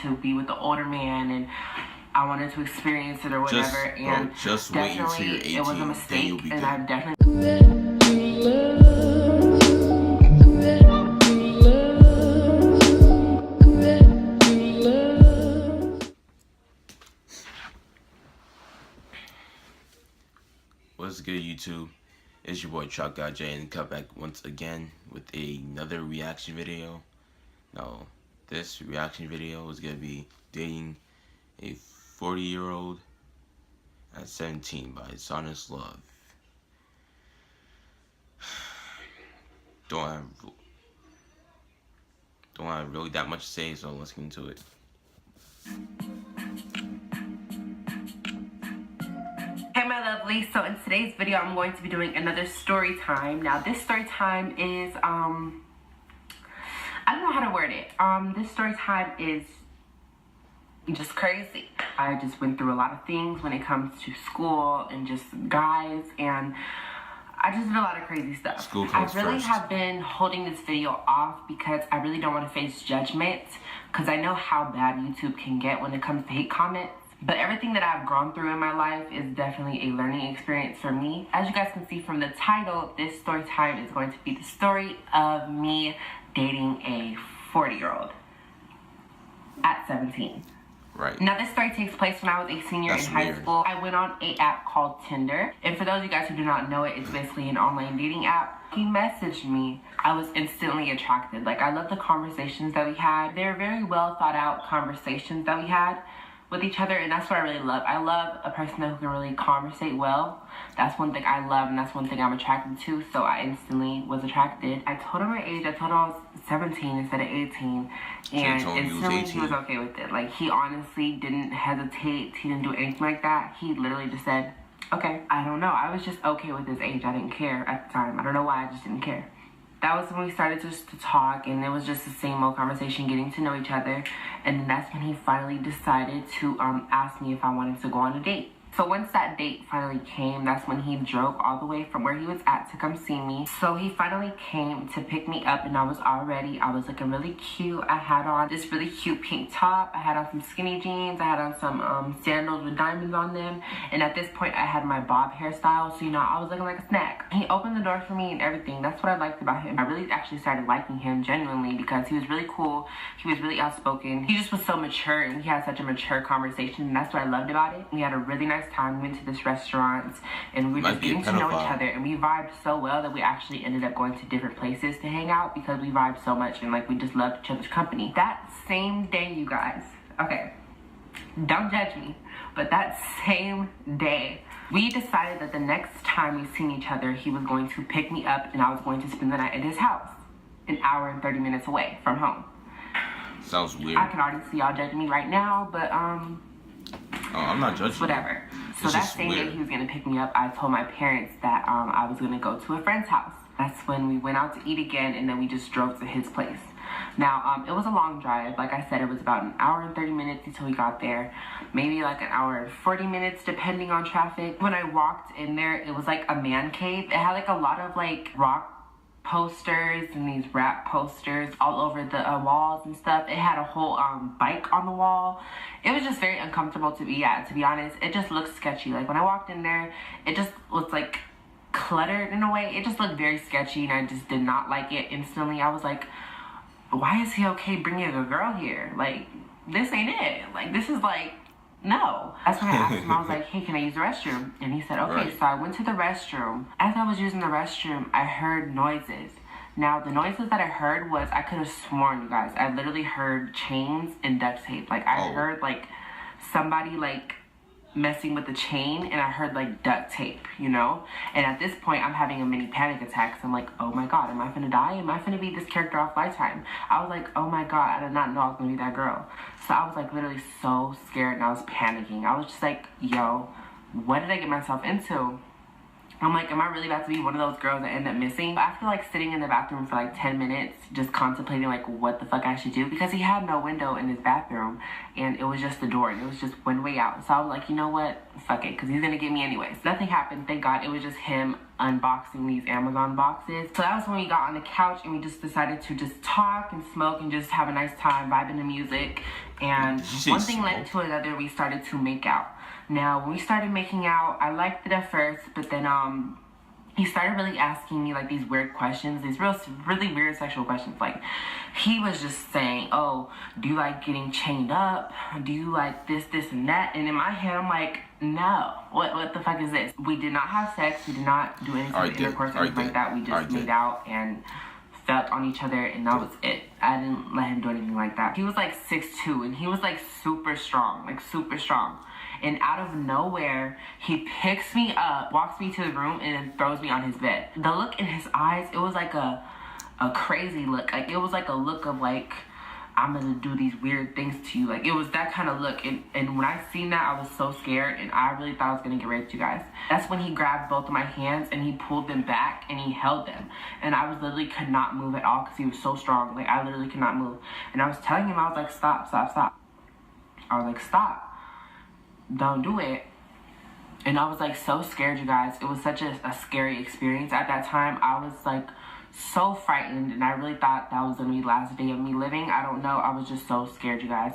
to be with the older man, and I wanted to experience it or whatever. Just wait until you're 18. It was a mistake, and I definitely. What's good, YouTube? It's your boy Chuck God J, and cut back once again with another reaction video. Now, this reaction video is gonna be dating a 40-year-old at 17 by Honest Love. Don't have really that much to say, so let's get into it. Hey my lovely, so in today's video I'm going to be doing another story time. Now this story time is I don't know how to word it. This story time is just crazy. I just went through a lot of things when it comes to school and just guys, and I just did a lot of crazy stuff. I really have been holding this video off because I really don't want to face judgment, because I know how bad YouTube can get when it comes to hate comments. But everything that I've gone through in my life is definitely a learning experience for me. As you guys can see from the title, this story time is going to be the story of me dating a 40-year-old at 17. Right. Now this story takes place when I was a senior in high school. I went on an app called Tinder. And for those of you guys who do not know it, it's basically an online dating app. He messaged me. I was instantly attracted. Like, I love the conversations that we had. They were very well thought out conversations that we had with each other, and that's what I really love. I love a person who can really conversate well. That's one thing I love, and that's one thing I'm attracted to, so I instantly was attracted. I told him my age. I told him I was 17 instead of 18, and instantly he was okay with it. Like, he honestly didn't hesitate. He didn't do anything like that. He literally just said, okay. I don't know. I was just okay with his age. I didn't care at the time. I don't know why. I just didn't care. That was when we started just to talk, and it was just the same old conversation, getting to know each other. And then that's when he finally decided to ask me if I wanted to go on a date. So once that date finally came, that's when he drove all the way from where he was at to come see me. So he finally came to pick me up, and I was all ready. I was looking really cute. I had on this really cute pink top. I had on some skinny jeans. I had on some sandals with diamonds on them. And at this point, I had my bob hairstyle. So, you know, I was looking like a snack. He opened the door for me and everything. That's what I liked about him. I really actually started liking him genuinely because he was really cool. He was really outspoken. He just was so mature, and we had such a mature conversation. And that's what I loved about it. We had a really nice time. We went to this restaurant, and we were just getting to know each other, and we vibed so well that we actually ended up going to different places to hang out because we vibed so much, and like we just loved each other's company. That same day, you guys, okay, don't judge me, but that same day, we decided that the next time we seen each other, he was going to pick me up and I was going to spend the night at his house, an hour and 30 minutes away from home. Sounds weird. I can already see y'all judging me right now, but oh, I'm not judging. Whatever. So that same day he was gonna pick me up, I told my parents that I was gonna go to a friend's house. That's when we went out to eat again, and then we just drove to his place. Now, it was a long drive. Like I said, it was about an hour and 30 minutes until we got there. Maybe like an hour and 40 minutes, depending on traffic. When I walked in there, it was like a man cave. It had like a lot of like rock posters and these rap posters all over the walls and stuff. It had a whole bike on the wall. It was just very uncomfortable to be at, to be honest. It just looked sketchy. Like when I walked in there, it just looked like cluttered in a way. It just looked very sketchy, and I just did not like it. Instantly, I was like, why is he okay bringing a girl here? Like, this ain't it. Like, this is like, no. That's when I asked him, I was like, hey, can I use the restroom? And he said, okay. Right. So I went to the restroom. As I was using the restroom, I heard noises. Now, the noises that I heard was, I could have sworn, you guys, I literally heard chains and duct tape. Like, I heard, like, somebody, like, messing with the chain, and I heard, like, duct tape, you know? And at this point, I'm having a mini panic attack. So I'm like, oh my God, am I finna die? Am I finna be this character off Lifetime? I was like, oh my God, I did not know I was gonna be that girl. So I was, like, literally so scared, and I was panicking. I was just like, yo, what did I get myself into? I'm like, am I really about to be one of those girls that end up missing? After like sitting in the bathroom for like 10 minutes, just contemplating like what the fuck I should do, because he had no window in his bathroom and it was just the door and it was just one way out. So I was like, you know what? Fuck it, because he's gonna get me anyways. Nothing happened, thank God. It was just him unboxing these Amazon boxes. So that was when we got on the couch and we just decided to just talk and smoke and just have a nice time, vibing to music. And one thing led to another, we started to make out. Now, when we started making out, I liked it at first, but then he started really asking me like these weird questions, these really weird sexual questions. Like, he was just saying, oh, do you like getting chained up? Do you like this, and that? And in my head, I'm like, no, what the fuck is this? We did not have sex. We did not do any sort of intercourse or anything like that. We just made out and felt on each other, and that was it. I didn't let him do anything like that. He was like 6'2", and he was like super strong, And out of nowhere, he picks me up, walks me to the room, and then throws me on his bed. The look in his eyes, it was like a crazy look. Like, it was like a look of like, I'm gonna do these weird things to you. Like, it was that kind of look. And when I seen that, I was so scared, and I really thought I was gonna get raped, you guys. That's when he grabbed both of my hands, and he pulled them back, and he held them. And I was literally could not move at all, because he was so strong. Like, I literally could not move. And I was telling him, I was like, stop. I was like, stop. Don't do it. And I was like so scared, you guys. It was such a scary experience. At that time, I was like so frightened, and I really thought that was gonna be the last day of me living. I don't know, I was just so scared, you guys.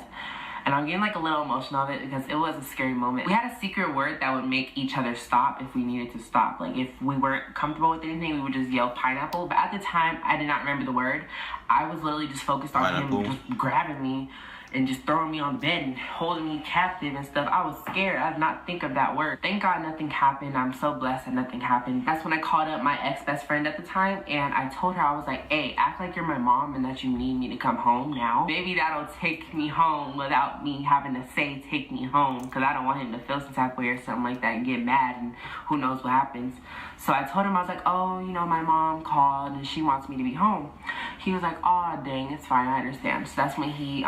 And I'm getting like a little emotional of it because it was a scary moment. We had a secret word that would make each other stop if we needed to stop. Like, if we weren't comfortable with anything, we would just yell pineapple. But at the time, I did not remember the word. I was literally just focused on him just grabbing me and just throwing me on the bed and holding me captive and stuff. I was scared. I did not think of that word. Thank God nothing happened. I'm so blessed that nothing happened. That's when I called up my ex-best friend at the time, and I told her, I was like, hey, act like you're my mom and that you need me to come home now. Maybe that'll take me home without me having to say take me home, because I don't want him to feel some type of way or something like that and get mad, and who knows what happens. So I told him, I was like, oh, you know, my mom called and she wants me to be home. He was like, oh, dang, it's fine, I understand. So that's when he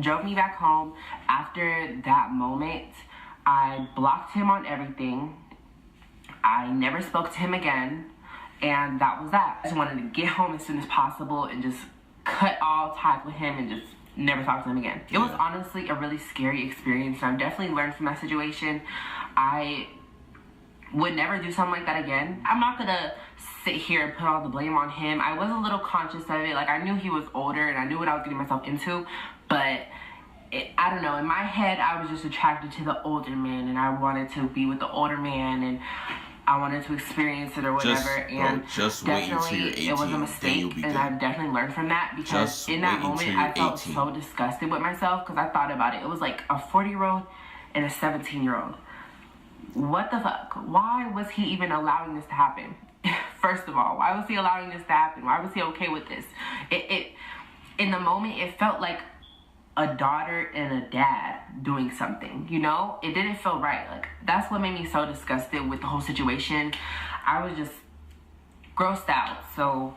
drove me back home. After that moment, I blocked him on everything. I never spoke to him again, and that was that. I just wanted to get home as soon as possible and just cut all ties with him and just never talk to him again. It was honestly a really scary experience, and I've definitely learned from that situation. I would never do something like that again. I'm not gonna sit here and put all the blame on him. I was a little conscious of it. Like, I knew he was older and I knew what I was getting myself into, but I don't know, in my head I was just attracted to the older man, and I wanted to be with the older man, and I wanted to experience it or whatever. Just wait until you're 18, it was a mistake, and I've definitely learned from that, because in that moment I felt so disgusted with myself, because I thought about it. It was like a 40-year-old and a 17-year-old. What the fuck? Why was he even allowing this to happen? First of all, why was he allowing this to happen? Why was he okay with this? In the moment, it felt like a daughter and a dad doing something, you know? It didn't feel right. Like, that's what made me so disgusted with the whole situation. I was just grossed out. So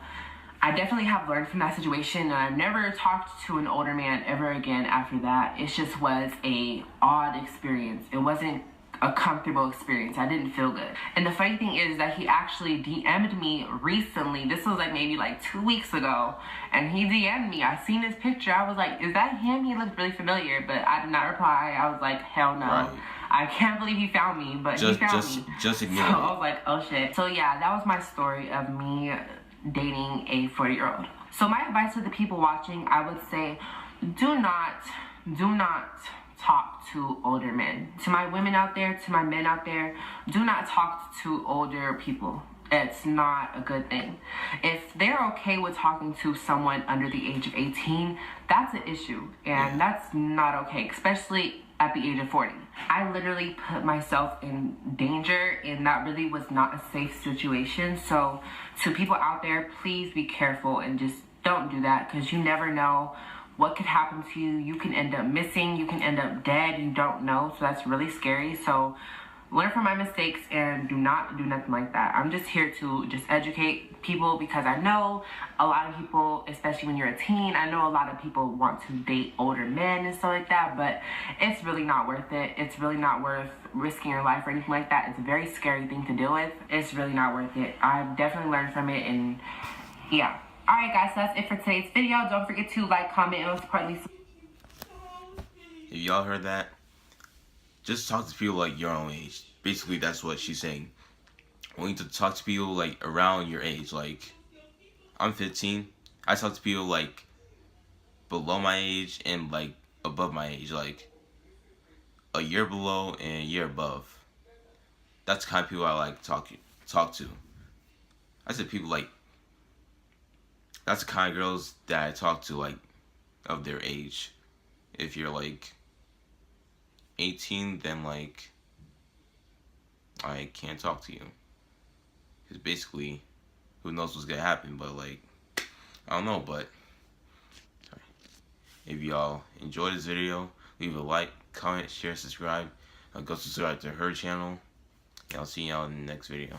I definitely have learned from that situation, and I've never talked to an older man ever again after that. It just was a odd experience. It wasn't a comfortable experience. I didn't feel good. And the funny thing is that he actually DM'd me recently. This was like maybe like 2 weeks ago, and he DM'd me. I seen his picture. I was like, is that him? He looked really familiar, but I did not reply. I was like, hell no. Right. I can't believe he found me, but he found me. Just ignore it. So I was like, oh shit. So yeah, that was my story of me dating a 40-year-old. So my advice to the people watching, I would say, do not talk to older men. To my women out there, to my men out there, do not talk to older people. It's not a good thing. If they're okay with talking to someone under the age of 18, that's an issue, and that's not okay, especially at the age of 40. I literally put myself in danger, and that really was not a safe situation. So to people out there, please be careful and just don't do that, because you never know what could happen to you. You can end up missing, you can end up dead, you don't know. So that's really scary. So learn from my mistakes and do not do nothing like that. I'm just here to just educate people, because I know a lot of people, especially when you're a teen, I know a lot of people want to date older men and stuff like that, but it's really not worth it. It's really not worth risking your life or anything like that. It's a very scary thing to deal with. It's really not worth it. I've definitely learned from it, and yeah. Alright guys, so that's it for today's video. Don't forget to like, comment, and most importantly, If y'all heard that, just talk to people like your own age. Basically, that's what she's saying. We need to talk to people like around your age. Like, I'm 15. I talk to people like below my age and like above my age. Like, a year below and a year above. That's the kind of people I like talk to. I said people like, that's the kind of girls that I talk to, like, of their age. If you're like 18, then like I can't talk to you, because basically, who knows what's gonna happen. But like, I don't know. But sorry. If y'all enjoyed this video, leave a like, comment, share, subscribe. Go subscribe to her channel, and I'll see y'all in the next video.